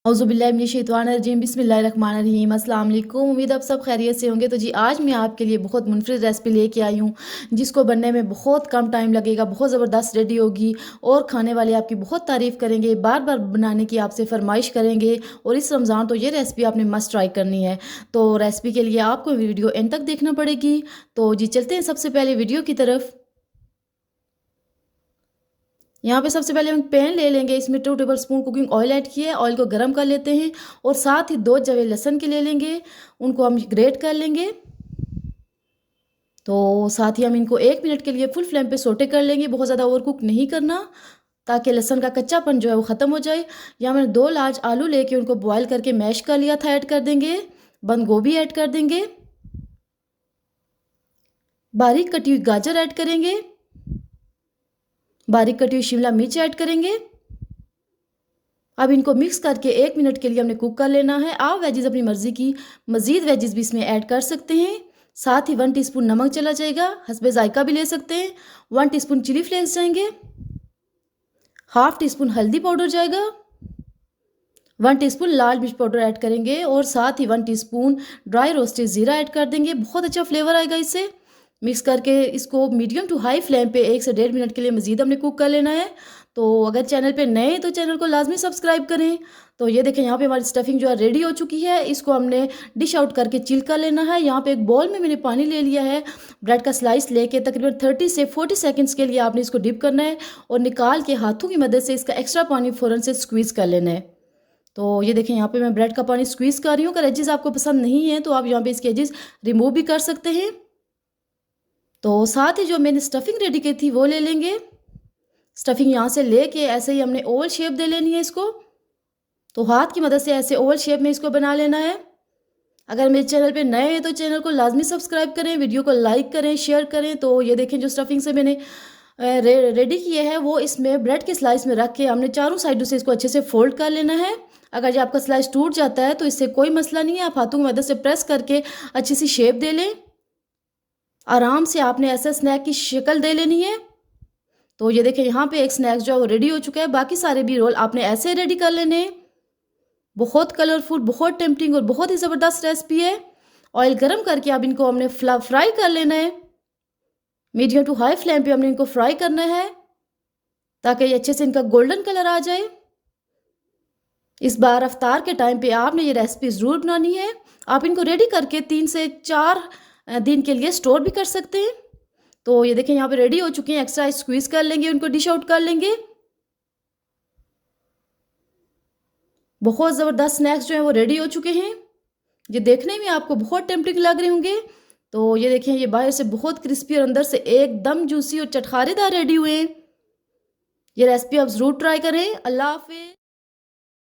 औज़ुबिल्लाहिमिनश्शैतानिर्रजीम बिस्मिल्लाहिर्रहमानिर्रहीम अस्सलाम वालेकुम। उम्मीद आप सब खैरियत से होंगे। तो जी आज मैं आपके लिए बहुत मुनफरिद रेसिपी लेके आई हूँ, जिसको बनने में बहुत कम टाइम लगेगा, बहुत ज़बरदस्त रेडी होगी और खाने वाले आपकी बहुत तारीफ़ करेंगे, बार बार बनाने की आपसे फरमाइश करेंगे। और इस रमज़ान तो ये रेसिपी आपने मस्ट ट्राई करनी है। तो रेसिपी के लिए आपको वीडियो एंड तक देखना पड़ेगी। तो जी चलते हैं सबसे पहले वीडियो की तरफ। यहाँ पे सबसे पहले हम पैन ले लेंगे, इसमें 2 table spoon cooking oil add किया है। ऑयल को गर्म कर लेते हैं और साथ ही 2 जवे लहसुन के ले लेंगे, उनको हम ग्रेट कर लेंगे। तो साथ ही हम इनको 1 मिनट के लिए फुल फ्लेम पे सोटे कर लेंगे, बहुत ज़्यादा ओवर कुक नहीं करना, ताकि लहसुन का कच्चापन जो है वो ख़त्म हो जाए। यहाँ मैंने 2 लार्ज आलू लेके उनको बॉयल करके मैश कर लिया था, ऐड कर देंगे। बंद गोभी ऐड कर देंगे, बारीक कटी हुई गाजर ऐड करेंगे, बारीक कटी हुई शिमला मिर्च ऐड करेंगे। अब इनको मिक्स करके 1 मिनट के लिए हमने कुक कर लेना है। आप वेजिज़ अपनी मर्ज़ी की मज़ीद वेजिज़ भी इसमें ऐड कर सकते हैं। साथ ही 1 टीस्पून नमक चला जाएगा, हस्बे ज़ायका भी ले सकते हैं। 1 टीस्पून चिली फ्लेक्स जाएंगे, हाफ टीस्पून हल्दी पाउडर जाएगा, 1 टीस्पून लाल मिर्च पाउडर ऐड करेंगे और साथ ही 1 टीस्पून ड्राई रोस्टेड ज़ीरा ऐड कर देंगे। बहुत अच्छा फ्लेवर आएगा इससे। मिक्स करके इसको मीडियम टू हाई फ्लेम पे 1 से 1.5 मिनट के लिए मज़ीद हमने कुक कर लेना है। तो अगर चैनल पे नए हैं तो चैनल को लाजमी सब्सक्राइब करें। तो ये देखें यहाँ पे हमारी स्टफिंग जो है रेडी हो चुकी है। इसको हमने डिश आउट करके चिल कर लेना है। यहाँ पे एक बॉल में मैंने पानी ले लिया है। ब्रेड का स्लाइस लेके तकरीबन 30 से 40 सेकंड्स के लिए आपने इसको डिप करना है और निकाल के हाथों की मदद से इसका एक्स्ट्रा पानी फ़ौरन से स्क्वीज़ कर लेना है। तो ये देखें यहाँ पे मैं ब्रेड का पानी स्क्वीज़ कर रही हूँ। अगर एजेस आपको पसंद नहीं है तो आप यहाँ पे इसके एजेस रिमूव भी कर सकते हैं। तो साथ ही जो मैंने स्टफिंग रेडी की थी वो ले लेंगे। स्टफिंग यहाँ से लेके ऐसे ही हमने ओवल शेप दे लेनी है इसको। तो हाथ की मदद से ऐसे ओवल शेप में इसको बना लेना है। अगर मेरे चैनल पे नए हैं तो चैनल को लाजमी सब्सक्राइब करें, वीडियो को लाइक करें, शेयर करें। तो ये देखें जो स्टफिंग से मैंने रेडी किए है वो इसमें ब्रेड के स्लाइस में रख के हमने चारों साइडों से इसको अच्छे से फोल्ड कर लेना है। अगर जो आपका स्लाइस टूट जाता है तो इससे कोई मसला नहीं है, आप हाथों की मदद से प्रेस करके अच्छी सी शेप दे लें। आराम से आपने ऐसा स्नैक की शक्ल दे लेनी है। तो ये देखें यहाँ पे एक स्नैक्स जो है वो रेडी हो चुका है। बाकी सारे भी रोल आपने ऐसे रेडी कर लेने हैं। बहुत कलरफुल, बहुत टेम्पटिंग और बहुत ही ज़बरदस्त रेसिपी है। ऑयल गरम करके अब इनको हमने फ्राई कर लेना है। मीडियम टू हाई फ्लेम पे हमने इनको फ्राई करना है ताकि ये अच्छे से इनका गोल्डन कलर आ जाए। इस बार अफ्तार के टाइम पे आपने ये रेसिपी ज़रूर बनानी है। आप इनको रेडी करके 3 से 4 दिन के लिए स्टोर भी कर सकते हैं। तो ये देखें यहाँ पे रेडी हो चुके हैं। एक्स्ट्रा स्क्वीज़ कर लेंगे, उनको डिश आउट कर लेंगे। बहुत ज़बरदस्त स्नैक्स जो हैं वो रेडी हो चुके हैं। ये देखने में आपको बहुत टेम्पटिंग लग रहे होंगे। तो ये देखें ये बाहर से बहुत क्रिस्पी और अंदर से एकदम जूसी और चटखारेदार रेडी हुए हैं। ये रेसिपी आप ज़रूर ट्राई करें। अल्लाह हाफ़िज़।